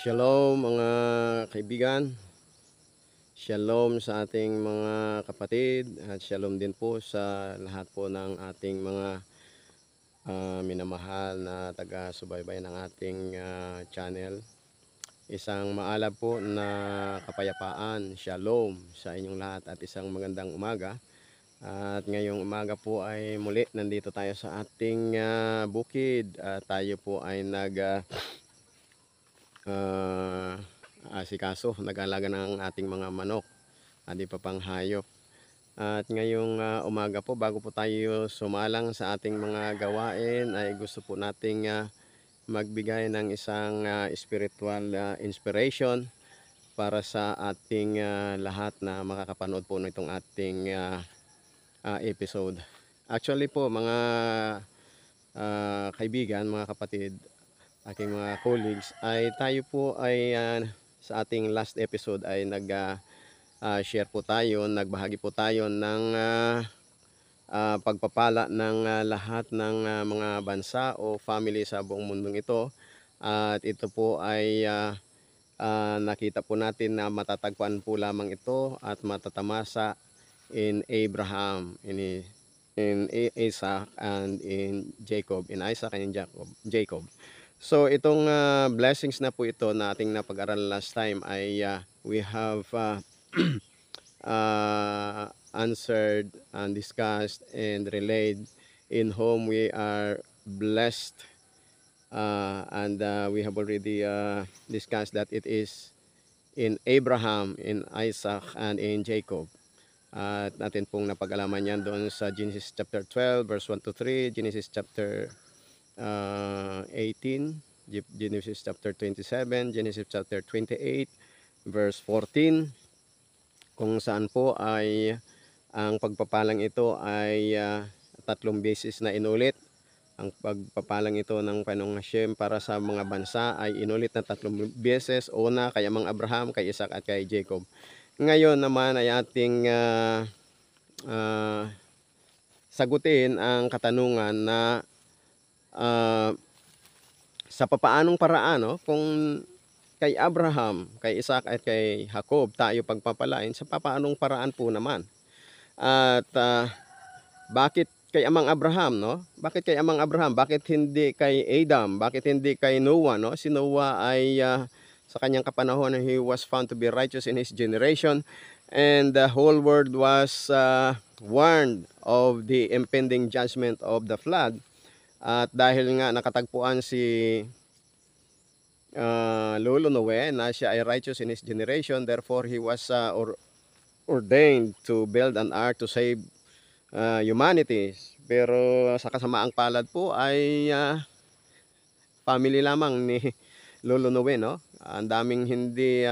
Shalom mga kaibigan, shalom sa ating mga kapatid at shalom din po sa lahat po ng ating mga minamahal na taga-subaybay ng ating channel. Isang maalab po na kapayapaan, shalom sa inyong lahat at isang magandang umaga. At ngayong umaga po ay muli nandito tayo sa ating bukid. Tayo po ay asikaso, nag-alaga ng ating mga manok at iba pang hayop. At ngayong umaga po, bago po tayo sumalang sa ating mga gawain, ay gusto po nating magbigay ng isang spiritual inspiration para sa ating lahat na makakapanood po nitong ating episode. Actually po mga kaibigan, mga kapatid, aking mga colleagues, ay tayo po ay sa ating last episode ay share po tayo, nagbahagi po tayo ng pagpapala ng lahat ng mga bansa o family sa buong mundong ito. At ito po ay nakita po natin na matatagpuan po lamang ito at matatamasa in Abraham, in Isaac and in Jacob, in Isaac and in Jacob. So itong blessings na po ito na ating napag-aralan last time ay we have answered and discussed and relayed in whom we are blessed, and we have already discussed that it is in Abraham, in Isaac, and in Jacob. At natin pong napag-alaman yan doon sa Genesis chapter 12 verse 1 to 3, Genesis chapter 18, Genesis chapter 27, Genesis chapter 28 verse 14, kung saan po ay ang pagpapalang ito ay 3 beses na inulit. Ang pagpapalang ito ng Panginoong Hashem para sa mga bansa ay inulit na 3 beses. Una kay Amang Abraham, kay Isaac at kay Jacob. Ngayon naman ay ating sagutin ang katanungan na sa papaanong paraan, no? Kung kay Abraham, kay Isaac at kay Jacob tayo pagpapalain, sa papaanong paraan po naman. At bakit kay Amang Abraham, no? Bakit kay Amang Abraham? Bakit hindi kay Adam? Bakit hindi kay Noah, no? Si Noah ay sa kanyang kapanahon, he was found to be righteous in his generation, and the whole world was warned of the impending judgment of the flood. At dahil nga nakatagpuan si Lolo Noe na siya ay righteous in his generation, therefore he was ordained to build an ark to save humanity. Pero sa kasamaang palad po ay family lamang ni Lolo Noe, no? Ang daming hindi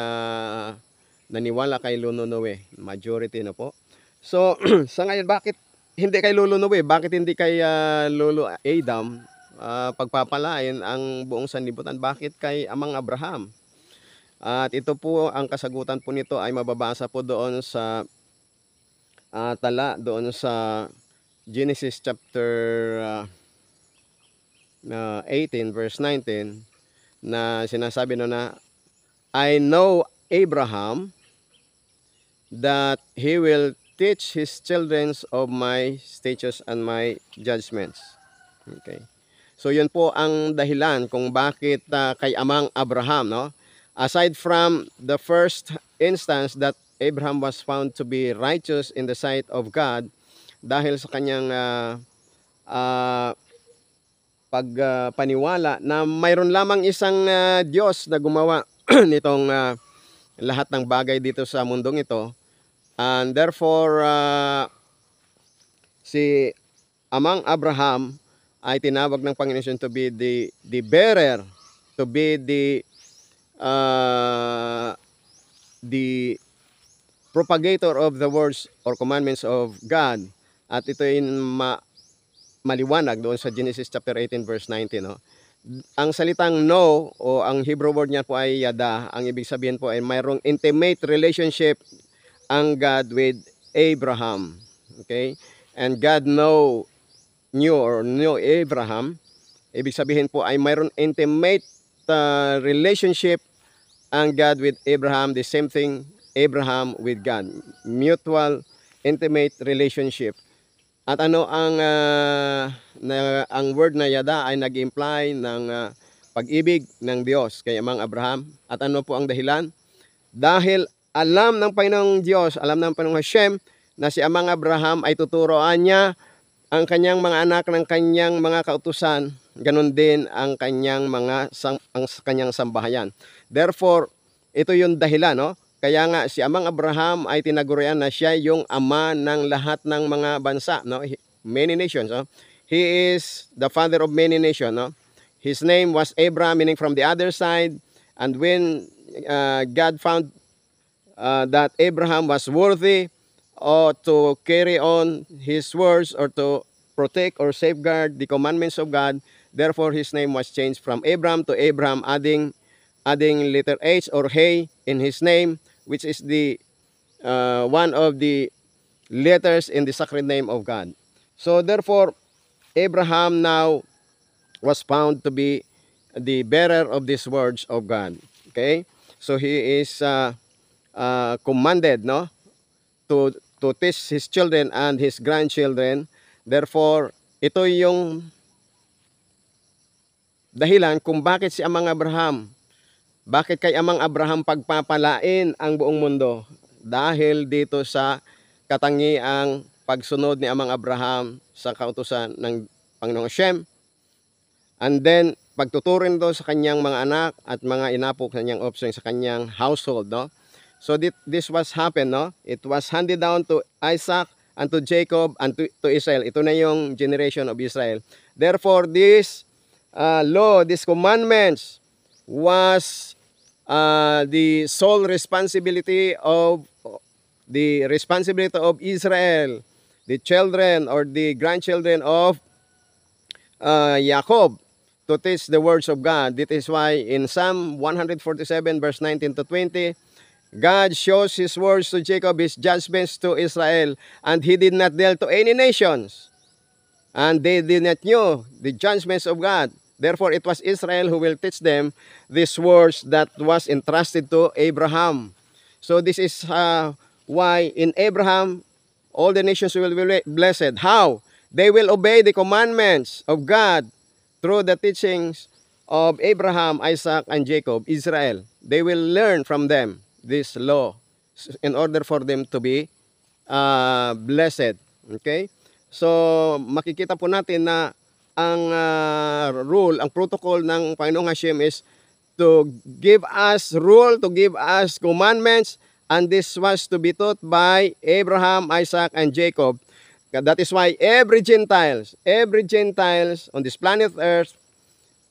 naniwala kay Lolo Noe, majority na po. So sa ngayon, bakit hindi kay Lolo Noe? Bakit hindi kay Lolo Adam pagpapalain ang buong sanlibutan? Bakit kay Amang Abraham? At ito po, ang kasagutan po nito ay mababasa po doon sa tala doon sa Genesis chapter 18 verse 19, na sinasabi na I know Abraham that he will teach his children of my statutes and my judgments. Okay. So yun po ang dahilan kung bakit kay Amang Abraham, no? Aside from the first instance that Abraham was found to be righteous in the sight of God dahil sa kanyang pagpaniwala na mayroon lamang isang Diyos na gumawa nitong lahat ng bagay dito sa mundong ito. And therefore, si Amang Abraham ay tinawag ng Panginoon to be the bearer, to be the propagator of the words or commandments of God. At ito ay maliwanag doon sa Genesis chapter 18 verse 19, no? Ang salitang no o ang Hebrew word niya po ay yada. Ang ibig sabihin po ay mayroong intimate relationship ang God with Abraham. Okay? And God knew Abraham. Ibig sabihin po ay mayroon intimate relationship ang God with Abraham, the same thing Abraham with God. Mutual, intimate relationship. At ano ang word na yada ay nag-imply ng pag-ibig ng Diyos kay Amang Abraham. At ano po ang dahilan? Dahil alam ng Panginoong Diyos, alam ng Panginoong Hashem na si Amang Abraham ay tuturoan niya ang kanyang mga anak ng kanyang mga kautusan, ganun din ang kanyang kanyang sambahayan. Therefore, ito yung dahilan, no? Kaya nga si Amang Abraham ay tinagurian na siya yung ama ng lahat ng mga bansa, no? Many nations, no? He is the father of many nations, no? His name was Abraham, meaning from the other side. And when God found that Abraham was worthy to carry on his words or to protect or safeguard the commandments of God, therefore his name was changed from Abraham to Abraham, adding letter H or Hey in his name, which is the one of the letters in the sacred name of God. So therefore, Abraham now was found to be the bearer of these words of God. Okay, so he is commanded, no, to teach his children and his grandchildren. Therefore, ito yung dahilan kung bakit si Amang Abraham, bakit kay Amang Abraham pagpapalain ang buong mundo? Dahil dito sa katangiang pagsunod ni Amang Abraham sa kautusan ng Panginoong Hashem. And then, pagtuturin do sa kanyang mga anak at mga inapo sa kanyang offspring sa kanyang household, no? So this was happened, no? It was handed down to Isaac and to Jacob and to Israel. Ito na yung generation of Israel. Therefore, this law, these commandments was the sole responsibility of Israel, the children or the grandchildren of Jacob, to teach the words of God. That is why in Psalm 147 verse 19 to 20, God shows his words to Jacob, his judgments to Israel, and he did not deal to any nations, and they did not know the judgments of God. Therefore, it was Israel who will teach them these words that was entrusted to Abraham. So this is why in Abraham, all the nations will be blessed. How? They will obey the commandments of God through the teachings of Abraham, Isaac, and Jacob, Israel. They will learn from them this law in order for them to be blessed. Okay? So, makikita po natin na ang rule, ang protocol ng Panginoong Hashem is to give us rule, to give us commandments, and this was to be taught by Abraham, Isaac, and Jacob. That is why every Gentiles on this planet Earth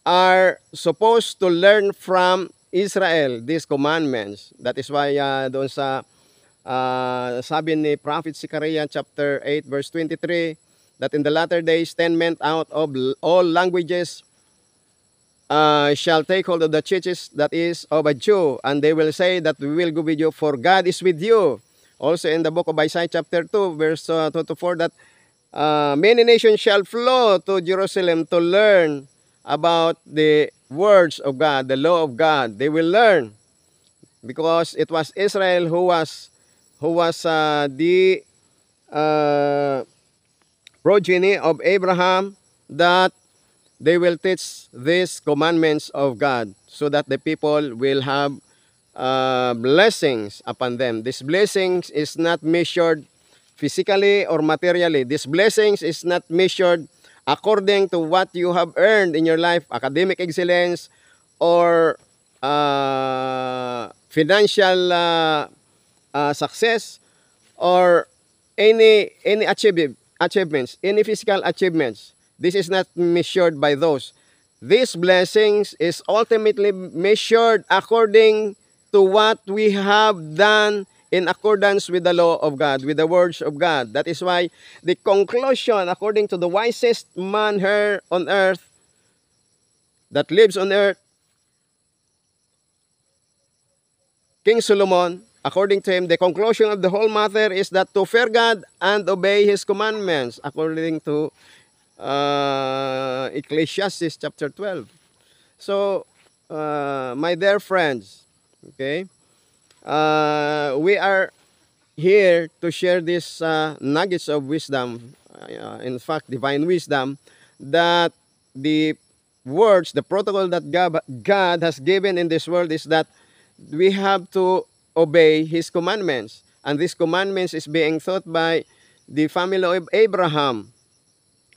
are supposed to learn from Israel these commandments. That is why doon sa sabi ni Prophet Zechariah chapter 8 verse 23, that in the latter days 10 men out of all languages shall take hold of the churches that is of a Jew, and they will say that we will go with you, for God is with you. Also in the book of Isaiah chapter 2 verse 2 to 4, that many nations shall flow to Jerusalem to learn about the words of God, the law of God. They will learn because it was Israel who was the progeny of Abraham, that they will teach these commandments of God so that the people will have blessings upon them. These blessings is not measured physically or materially. These blessings is not measured according to what you have earned in your life, academic excellence or financial success, or any achievements, any physical achievements. This is not measured by those. These blessings is ultimately measured according to what we have done in accordance with the law of God, with the words of God. That is why the conclusion, according to the wisest man here on earth, that lives on earth, King Solomon, according to him, the conclusion of the whole matter is that to fear God and obey his commandments, according to Ecclesiastes chapter 12. So, my dear friends, Okay? We are here to share this nuggets of wisdom, in fact, divine wisdom, that the words, the protocol that God has given in this world is that we have to obey His commandments. And these commandments is being taught by the family of Abraham.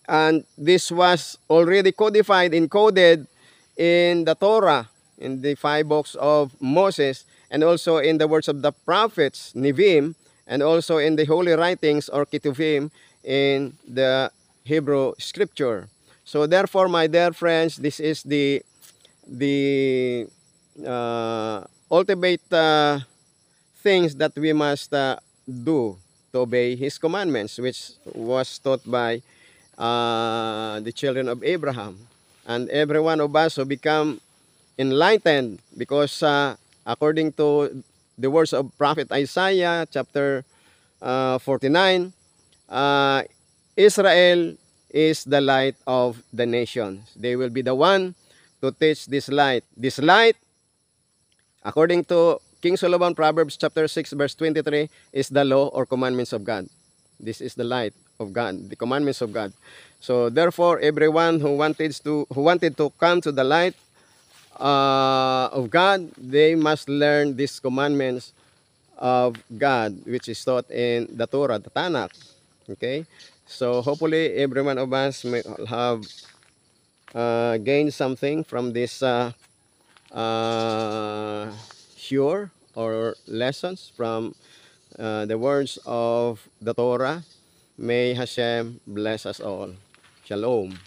And this was already codified, encoded in the Torah, in the 5 books of Moses, and also in the words of the prophets, Nevi'im, and also in the holy writings or Ketuvim in the Hebrew scripture. So therefore, my dear friends, this is the ultimate things that we must do to obey His commandments, which was taught by the children of Abraham. And every one of us who become enlightened, because according to the words of Prophet Isaiah, chapter 49, Israel is the light of the nations. They will be the one to teach this light. This light, according to King Solomon, Proverbs chapter 6, verse 23, is the law or commandments of God. This is the light of God, the commandments of God. So therefore, everyone who wanted to come to the light of God, they must learn these commandments of God, which is taught in the Torah, the Tanakh. Okay, so hopefully every one of us may have gained something from this sure or lessons from the words of the Torah. May Hashem bless us all. Shalom.